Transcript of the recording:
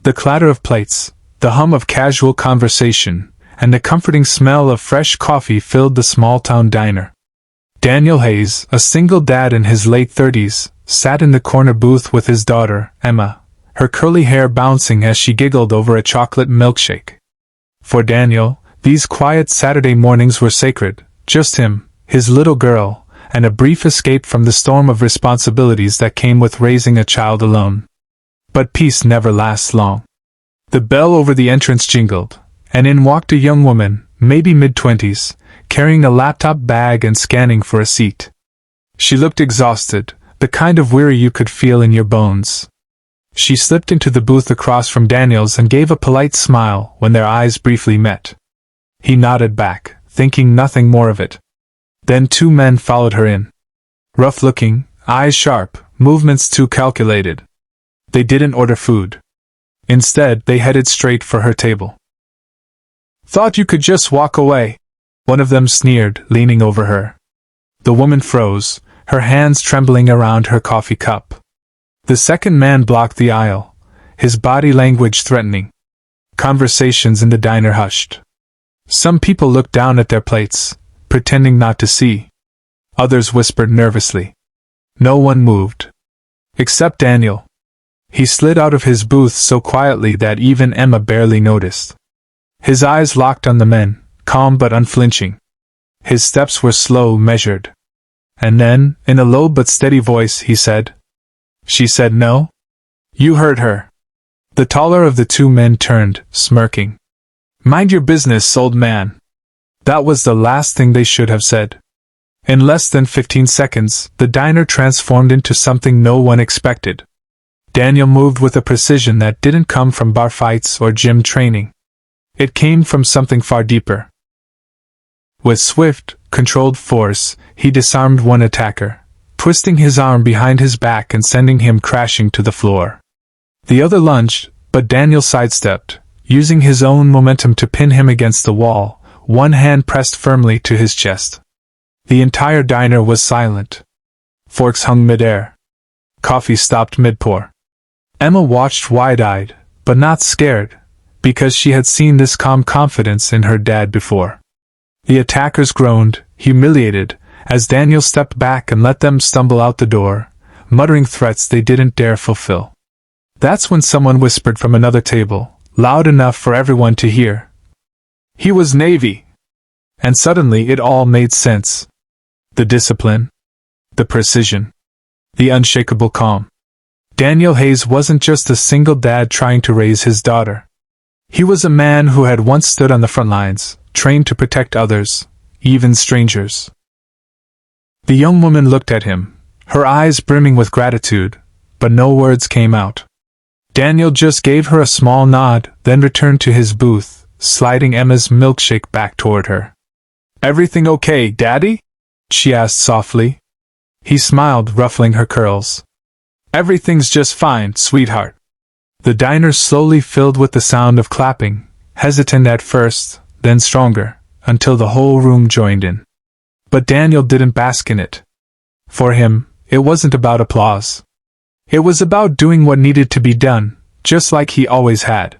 The clatter of plates, the hum of casual conversation, and the comforting smell of fresh coffee filled the small-town diner. Daniel Hayes, a single dad in his late 30s, sat in the corner booth with his daughter, Emma, her curly hair bouncing as she giggled over a chocolate milkshake. For Daniel, these quiet Saturday mornings were sacred, just him, his little girl, and a brief escape from the storm of responsibilities that came with raising a child alone. But peace never lasts long. The bell over the entrance jingled, and in walked a young woman, maybe mid-20s, carrying a laptop bag and scanning for a seat. She looked exhausted, the kind of weary you could feel in your bones. She slipped into the booth across from Daniel's and gave a polite smile when their eyes briefly met. He nodded back, thinking nothing more of it. Then two men followed her in. Rough-looking, eyes sharp, movements too calculated. They didn't order food. Instead, they headed straight for her table. "Thought you could just walk away," one of them sneered, leaning over her. The woman froze, her hands trembling around her coffee cup. The second man blocked the aisle, his body language threatening. Conversations in the diner hushed. Some people looked down at their plates, pretending not to see. Others whispered nervously. No one moved. Except Daniel. He slid out of his booth so quietly that even Emma barely noticed. His eyes locked on the men, calm but unflinching. His steps were slow, measured. And then, in a low but steady voice, he said, "She said no? You heard her." The taller of the two men turned, smirking. "Mind your business, old man." That was the last thing they should have said. In less than 15 seconds, the diner transformed into something no one expected. Daniel moved with a precision that didn't come from bar fights or gym training. It came from something far deeper. With swift, controlled force, he disarmed one attacker, twisting his arm behind his back and sending him crashing to the floor. The other lunged, but Daniel sidestepped, using his own momentum to pin him against the wall, one hand pressed firmly to his chest. The entire diner was silent. Forks hung midair. Coffee stopped mid-pour. Emma watched wide-eyed, but not scared, because she had seen this calm confidence in her dad before. The attackers groaned, humiliated, as Daniel stepped back and let them stumble out the door, muttering threats they didn't dare fulfill. That's when someone whispered from another table, loud enough for everyone to hear. "He was Navy." And suddenly it all made sense. The discipline, the precision, the unshakable calm. Daniel Hayes wasn't just a single dad trying to raise his daughter. He was a man who had once stood on the front lines, trained to protect others, even strangers. The young woman looked at him, her eyes brimming with gratitude, but no words came out. Daniel just gave her a small nod, then returned to his booth, sliding Emma's milkshake back toward her. "Everything okay, Daddy?" she asked softly. He smiled, ruffling her curls. "Everything's just fine, sweetheart." The diner slowly filled with the sound of clapping, hesitant at first, then stronger, until the whole room joined in. But Daniel didn't bask in it. For him, it wasn't about applause. It was about doing what needed to be done, just like he always had.